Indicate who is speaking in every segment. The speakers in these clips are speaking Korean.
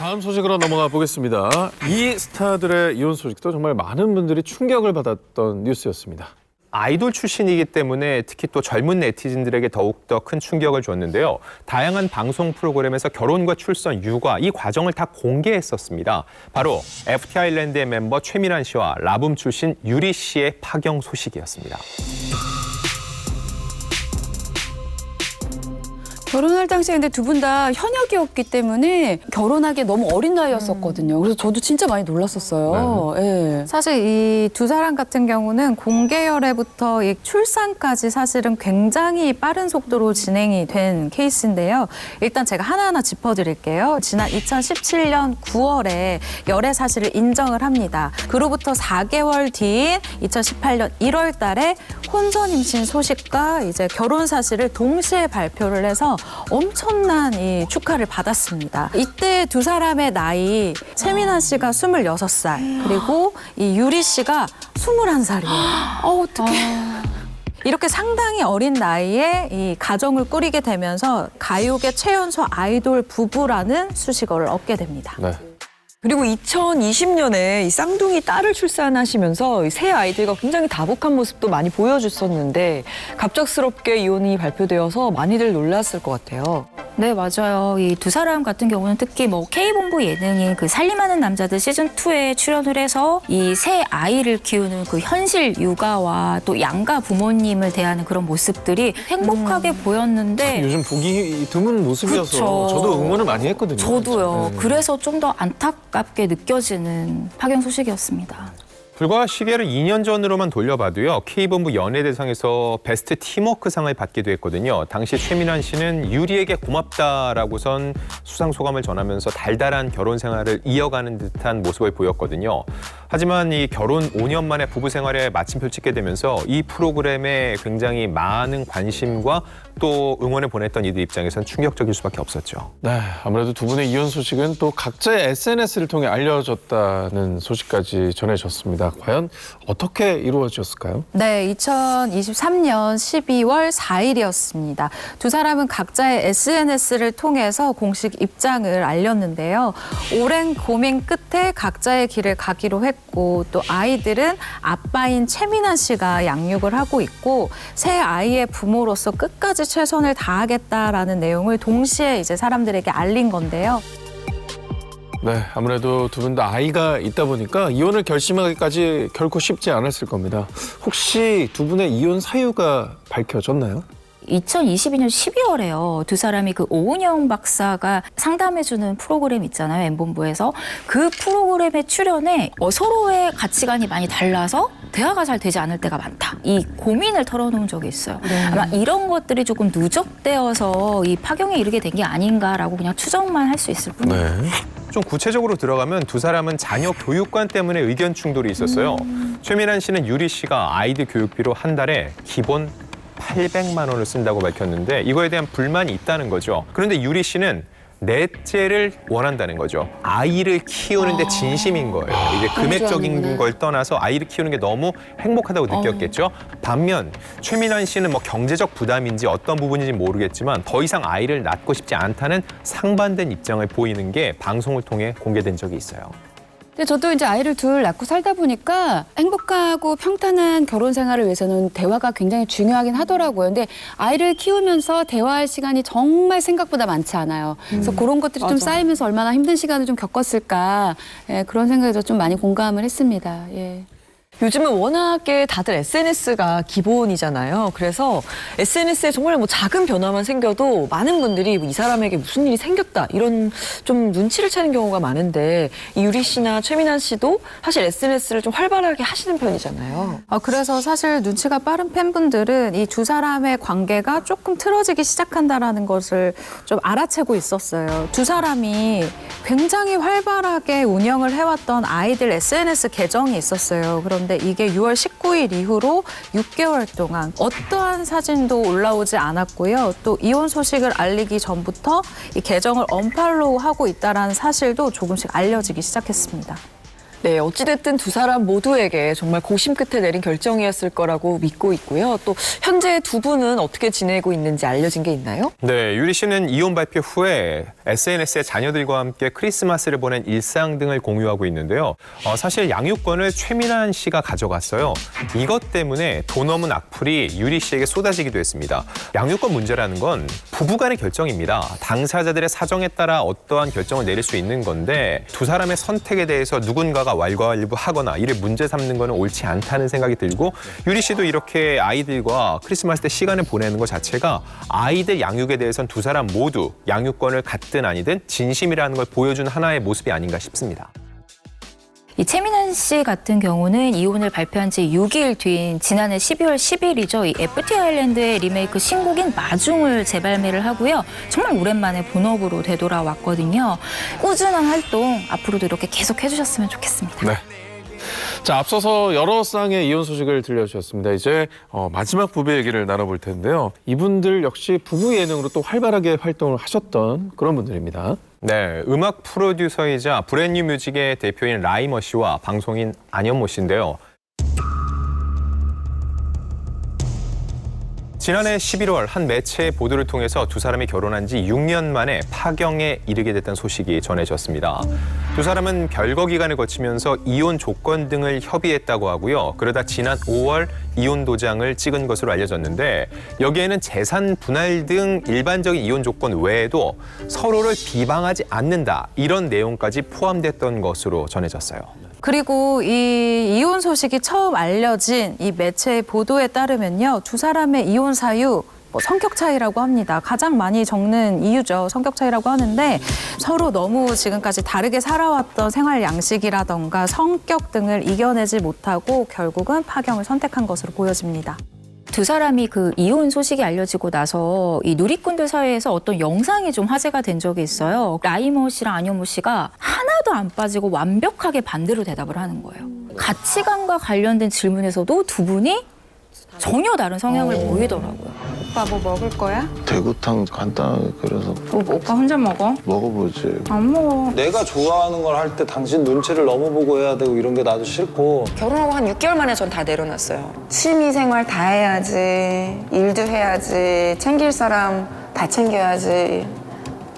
Speaker 1: 다음 소식으로 넘어가 보겠습니다. 이 스타들의 이혼 소식도 정말 많은 분들이 충격을 받았던 뉴스였습니다.
Speaker 2: 아이돌 출신이기 때문에 특히 또 젊은 네티즌들에게 더욱더 큰 충격을 줬는데요. 다양한 방송 프로그램에서 결혼과 출산, 육아 이 과정을 다 공개했었습니다. 바로 FT 아일랜드의 멤버 최민환 씨와 라붐 출신 유리 씨의 파경 소식이었습니다.
Speaker 3: 결혼할 당시에 근데 두 분 다 현역이었기 때문에 결혼하기에 너무 어린 나이였었거든요. 그래서 저도 진짜 많이 놀랐었어요. 예.
Speaker 4: 사실 이 두 사람 같은 경우는 공개 열애부터 이 출산까지 사실은 굉장히 빠른 속도로 진행이 된 케이스인데요. 일단 제가 하나하나 짚어드릴게요. 지난 2017년 9월에 열애 사실을 인정을 합니다. 그로부터 4개월 뒤인 2018년 1월 달에 혼전 임신 소식과 이제 결혼 사실을 동시에 발표를 해서 엄청난 이 축하를 받았습니다. 이때 두 사람의 나이, 최민환 씨가 26살, 그리고 이 유리 씨가 21살이에요.
Speaker 3: 어떡해.
Speaker 4: 이렇게 상당히 어린 나이에 이 가정을 꾸리게 되면서 가요계 최연소 아이돌 부부라는 수식어를 얻게 됩니다.
Speaker 1: 네.
Speaker 3: 그리고 2020년에 이 쌍둥이 딸을 출산하시면서 새 아이들과 굉장히 다복한 모습도 많이 보여줬었는데 갑작스럽게 이혼이 발표되어서 많이들 놀랐을 것 같아요.
Speaker 5: 네, 맞아요. 이 두 사람 같은 경우는 특히 뭐 K본부 예능인 그 살림하는 남자들 시즌2에 출연을 해서 이 새 아이를 키우는 그 현실 육아와 또 양가 부모님을 대하는 그런 모습들이 행복하게 보였는데
Speaker 1: 요즘 보기 드문 모습이어서
Speaker 5: 그쵸.
Speaker 1: 저도 응원을 많이 했거든요.
Speaker 5: 저도요.
Speaker 1: 네.
Speaker 5: 그래서 좀 더 안타깝게 느껴지는 파경 소식이었습니다.
Speaker 2: 불과 시계를 2년 전으로만 돌려봐도요. K본부 연예대상에서 베스트 팀워크상을 받기도 했거든요. 당시 최민환 씨는 유리에게 고맙다라고선 수상 소감을 전하면서 달달한 결혼 생활을 이어가는 듯한 모습을 보였거든요. 하지만 이 결혼 5년 만에 부부 생활에 마침표를 찍게 되면서 이 프로그램에 굉장히 많은 관심과 또 응원을 보냈던 이들 입장에선 충격적일 수밖에 없었죠.
Speaker 1: 네, 아무래도 두 분의 이혼 소식은 또 각자의 SNS를 통해 알려졌다는 소식까지 전해졌습니다. 과연 어떻게 이루어졌을까요?
Speaker 4: 네, 2023년 12월 4일이었습니다. 두 사람은 각자의 SNS를 통해서 공식 입장을 알렸는데요. 오랜 고민 끝에 각자의 길을 가기로 했고 또 아이들은 아빠인 최민환 씨가 양육을 하고 있고 새 아이의 부모로서 끝까지 최선을 다하겠다라는 내용을 동시에 이제 사람들에게 알린 건데요.
Speaker 1: 네, 아무래도 두 분 다 아이가 있다 보니까 이혼을 결심하기까지 결코 쉽지 않았을 겁니다. 혹시 두 분의 이혼 사유가 밝혀졌나요?
Speaker 5: 2022년 12월에요. 두 사람이 그 오은영 박사가 상담해주는 프로그램 있잖아요. M본부에서. 그 프로그램에 출연해 서로의 가치관이 많이 달라서 대화가 잘 되지 않을 때가 많다. 이 고민을 털어놓은 적이 있어요. 아마 이런 것들이 조금 누적되어서 이 파경에 이르게 된 게 아닌가라고 그냥 추정만 할 수 있을 뿐이에요.
Speaker 1: 네.
Speaker 2: 좀 구체적으로 들어가면 두 사람은 자녀 교육관 때문에 의견 충돌이 있었어요. 최민환 씨는 유리 씨가 아이들 교육비로 한 달에 기본 800만 원을 쓴다고 밝혔는데 이거에 대한 불만이 있다는 거죠. 그런데 유리 씨는 넷째를 원한다는 거죠. 아이를 키우는데 진심인 거예요. 이제 금액적인 걸 떠나서 아이를 키우는 게 너무 행복하다고 느꼈겠죠. 반면 최민환 씨는 뭐 경제적 부담인지 어떤 부분인지 모르겠지만 더 이상 아이를 낳고 싶지 않다는 상반된 입장을 보이는 게 방송을 통해 공개된 적이 있어요.
Speaker 3: 근데 저도 이제 아이를 둘 낳고 살다 보니까 행복하고 평탄한 결혼 생활을 위해서는 대화가 굉장히 중요하긴 하더라고요. 근데 아이를 키우면서 대화할 시간이 정말 생각보다 많지 않아요. 그래서 그런 것들이 좀 쌓이면서 얼마나 힘든 시간을 좀 겪었을까. 예, 그런 생각에도 좀 많이 공감을 했습니다. 예.
Speaker 6: 요즘은 워낙에 다들 SNS가 기본이잖아요. 그래서 SNS에 정말 뭐 작은 변화만 생겨도 많은 분들이 이 사람에게 무슨 일이 생겼다 이런 좀 눈치를 채는 경우가 많은데 이 유리 씨나 최민환 씨도 사실 SNS를 좀 활발하게 하시는 편이잖아요.
Speaker 4: 그래서 사실 눈치가 빠른 팬분들은 이 두 사람의 관계가 조금 틀어지기 시작한다라는 것을 좀 알아채고 있었어요. 두 사람이 굉장히 활발하게 운영을 해왔던 아이들 SNS 계정이 있었어요. 그런데 이게 6월 19일 이후로 6개월 동안 어떠한 사진도 올라오지 않았고요. 또 이혼 소식을 알리기 전부터 이 계정을 언팔로우하고 있다는 사실도 조금씩 알려지기 시작했습니다.
Speaker 6: 네, 어찌됐든 두 사람 모두에게 정말 고심 끝에 내린 결정이었을 거라고 믿고 있고요. 또 현재 두 분은 어떻게 지내고 있는지 알려진 게 있나요?
Speaker 2: 네, 유리 씨는 이혼 발표 후에 SNS에 자녀들과 함께 크리스마스를 보낸 일상 등을 공유하고 있는데요. 사실 양육권을 최민환 씨가 가져갔어요. 이것 때문에 돈 없는 악플이 유리 씨에게 쏟아지기도 했습니다. 양육권 문제라는 건 부부간의 결정입니다. 당사자들의 사정에 따라 어떠한 결정을 내릴 수 있는 건데 두 사람의 선택에 대해서 누군가가 왈가왈부하거나 이를 문제 삼는 거는 옳지 않다는 생각이 들고 유리 씨도 이렇게 아이들과 크리스마스 때 시간을 보내는 것 자체가 아이들 양육에 대해서는 두 사람 모두 양육권을 갖든 아니든 진심이라는 걸 보여준 하나의 모습이 아닌가 싶습니다.
Speaker 5: 이 최민환 씨 같은 경우는 이혼을 발표한 지 6일 뒤인 지난해 12월 10일이죠. 이 FT 아일랜드의 리메이크 신곡인 마중을 재발매를 하고요. 정말 오랜만에 본업으로 되돌아왔거든요. 꾸준한 활동 앞으로도 이렇게 계속 해주셨으면 좋겠습니다.
Speaker 1: 네. 자, 앞서서 여러 쌍의 이혼 소식을 들려주셨습니다. 이제 마지막 부부 얘기를 나눠볼 텐데요. 이분들 역시 부부 예능으로 또 활발하게 활동을 하셨던 그런 분들입니다.
Speaker 2: 네, 음악 프로듀서이자 브랜뉴 뮤직의 대표인 라이머 씨와 방송인 안현모 씨인데요. 지난해 11월 한 매체의 보도를 통해서 두 사람이 결혼한 지 6년 만에 파경에 이르게 됐다는 소식이 전해졌습니다. 두 사람은 별거 기간을 거치면서 이혼 조건 등을 협의했다고 하고요. 그러다 지난 5월 이혼 도장을 찍은 것으로 알려졌는데 여기에는 재산 분할 등 일반적인 이혼 조건 외에도 서로를 비방하지 않는다 이런 내용까지 포함됐던 것으로 전해졌어요.
Speaker 4: 그리고 이 이혼 소식이 처음 알려진 이 매체의 보도에 따르면요. 두 사람의 이혼 사유 성격 차이라고 합니다. 가장 많이 적는 이유죠. 성격 차이라고 하는데 서로 너무 지금까지 다르게 살아왔던 생활 양식이라던가 성격 등을 이겨내지 못하고 결국은 파경을 선택한 것으로 보여집니다.
Speaker 5: 두 사람이 그 이혼 소식이 알려지고 나서 이 누리꾼들 사이에서 어떤 영상이 좀 화제가 된 적이 있어요. 라이머 씨랑 안현모 씨가 하나도 안 빠지고 완벽하게 반대로 대답을 하는 거예요. 가치관과 관련된 질문에서도 두 분이 전혀 다른 성향을 보이더라고요.
Speaker 4: 오빠 뭐 먹을 거야?
Speaker 7: 대구탕 간단하게 끓여서
Speaker 4: 오빠 혼자 먹어?
Speaker 7: 먹어보지.
Speaker 4: 안 먹어.
Speaker 8: 내가 좋아하는 걸 할 때 당신 눈치를 너무 보고 해야 되고 이런 게 나도 싫고.
Speaker 9: 결혼하고 한 6개월 만에 전 다 내려놨어요. 취미생활 다 해야지, 일도 해야지, 챙길 사람 다 챙겨야지.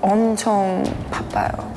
Speaker 9: 엄청 바빠요.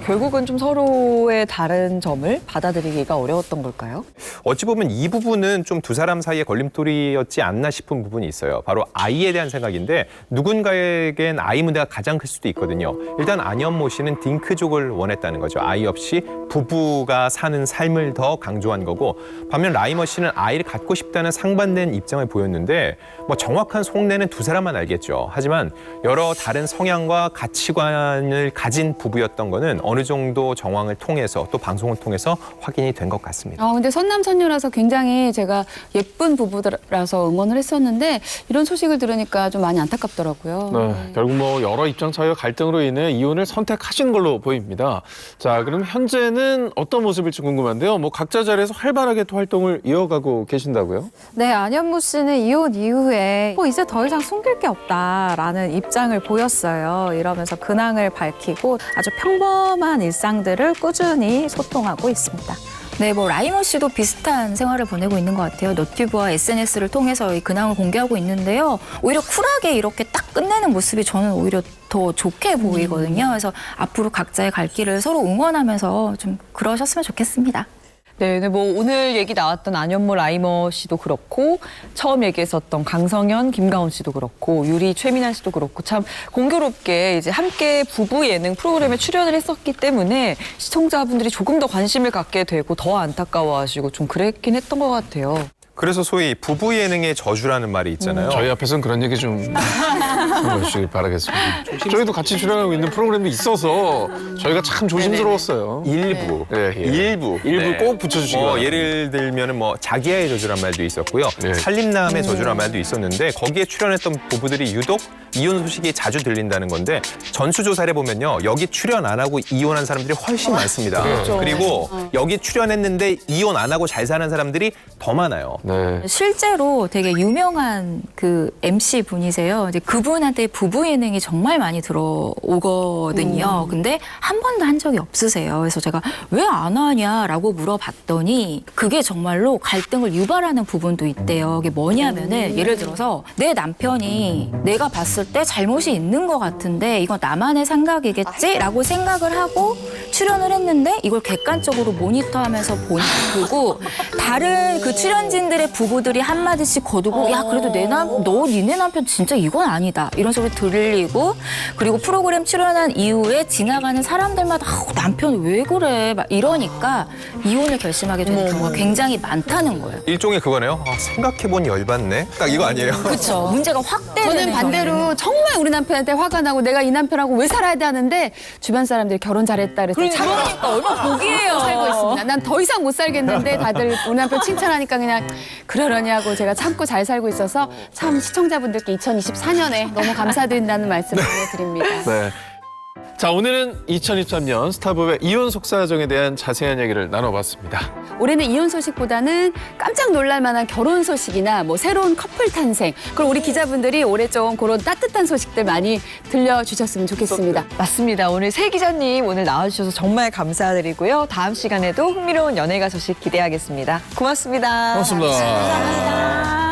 Speaker 6: 결국은 좀 서로의 다른 점을 받아들이기가 어려웠던 걸까요?
Speaker 2: 어찌 보면 이 부분은 좀 두 사람 사이의 걸림돌이었지 않나 싶은 부분이 있어요. 바로 아이에 대한 생각인데 누군가에겐 아이 문제가 가장 클 수도 있거든요. 일단 안현모 씨는 딩크족을 원했다는 거죠. 아이 없이 부부가 사는 삶을 더 강조한 거고 반면 라이머 씨는 아이를 갖고 싶다는 상반된 입장을 보였는데 뭐 정확한 속내는 두 사람만 알겠죠. 하지만 여러 다른 성향과 가치관을 가진 부부였던 거는 어느 정도 정황을 통해서 또 방송을 통해서 확인이 된 것 같습니다.
Speaker 3: 근데 선남선녀라서 굉장히 제가 예쁜 부부라서 응원을 했었는데 이런 소식을 들으니까 좀 많이 안타깝더라고요.
Speaker 1: 네, 결국 뭐 여러 입장 차이와 갈등으로 인해 이혼을 선택하신 걸로 보입니다. 자, 그럼 현재는 어떤 모습일지 궁금한데요. 뭐 각자 자리에서 활발하게 또 활동을 이어가고 계신다고요?
Speaker 4: 네, 안현무 씨는 이혼 이후에 이제 더 이상 숨길 게 없다라는 입장을 보였어요. 이러면서 근황을 밝히고 아주 평범한 일상들을 꾸준히 소통하고 있습니다.
Speaker 5: 네, 뭐 라이머 씨도 비슷한 생활을 보내고 있는 것 같아요. 너튜브와 SNS를 통해서 이 근황을 공개하고 있는데요. 오히려 쿨하게 이렇게 딱 끝내는 모습이 저는 오히려 더 좋게 보이거든요. 그래서 앞으로 각자의 갈 길을 서로 응원하면서 좀 그러셨으면 좋겠습니다.
Speaker 6: 네, 뭐 오늘 얘기 나왔던 안현모 라이머 씨도 그렇고 처음 얘기했었던 강성현, 김가온 씨도 그렇고 유리, 최민환 씨도 그렇고 참 공교롭게 이제 함께 부부 예능 프로그램에 출연을 했었기 때문에 시청자분들이 조금 더 관심을 갖게 되고 더 안타까워하시고 좀 그랬긴 했던 것 같아요.
Speaker 2: 그래서 소위 부부 예능의 저주라는 말이 있잖아요.
Speaker 1: 저희 앞에서는 그런 얘기 좀 해주시길 바라겠습니다. 저희도 같이 출연하고 있는 프로그램도 있어서 저희가 참 조심스러웠어요.
Speaker 2: 일부,
Speaker 1: 네, 예.
Speaker 2: 일부
Speaker 1: 일부 꼭 붙여주시기 바랍니다.
Speaker 2: 예를 들면은 뭐 자기야의 저주란 말도 있었고요.
Speaker 1: 네.
Speaker 2: 살림남의 저주란 말도 있었는데 거기에 출연했던 부부들이 유독 이혼 소식이 자주 들린다는 건데 전수조사를 보면요. 여기 출연 안 하고 이혼한 사람들이 훨씬 많습니다. 그리고 여기 출연했는데 이혼 안 하고 잘 사는 사람들이 더 많아요.
Speaker 1: 네.
Speaker 5: 실제로 되게 유명한 그 MC 분이세요. 이제 그분한테 부부 예능이 정말 많이 들어오거든요. 근데 한 번도 한 적이 없으세요. 그래서 제가 왜 안 하냐라고 물어봤더니 그게 정말로 갈등을 유발하는 부분도 있대요. 그게 뭐냐면은 예를 들어서 내 남편이 내가 봤을 때 잘못이 있는 것 같은데 이건 나만의 생각이겠지라고 생각을 하고 출연을 했는데 이걸 객관적으로 모니터하면서 보고 다른 그 출연진들의 부부들이 한마디씩 거두고 야 그래도 너 니네 남편 진짜 이건 아니다 이런 소리 들리고 그리고 프로그램 출연한 이후에 지나가는 사람들마다 남편 왜 그래 막 이러니까 이혼을 결심하게 되는 경우가 굉장히 많다는 거예요.
Speaker 2: 일종의 그거네요. 생각해보니 열받네. 딱 이거 아니에요?
Speaker 5: 그렇죠. 문제가 확대되는
Speaker 3: 저는 반대로 정말 우리 남편한테 화가 나고 내가 이 남편하고 왜 살아야 돼 하는데 주변 사람들이 결혼 잘했다 그래서
Speaker 5: 그러니까 얼마나 복이에요.
Speaker 3: 살고 있습니다. 난 더 이상 못 살겠는데 다들 우리 남편 칭찬하니까 그냥 그러려냐고 제가 참고 잘 살고 있어서 참 시청자분들께 2024년에 너무 감사드린다는 말씀을 드립니다.
Speaker 1: 네. 자, 오늘은 2023년 스타브의 이혼 속사정에 대한 자세한 얘기를 나눠봤습니다.
Speaker 3: 올해는 이혼 소식보다는 깜짝 놀랄 만한 결혼 소식이나 뭐 새로운 커플 탄생 그리고 우리 기자분들이 올해 좀 그런 따뜻한 소식들 많이 들려주셨으면 좋겠습니다.
Speaker 6: 맞습니다. 오늘 새 기자님 오늘 나와주셔서 정말 감사드리고요. 다음 시간에도 흥미로운 연예가 소식 기대하겠습니다. 고맙습니다.
Speaker 1: 고맙습니다.
Speaker 3: 감사합니다.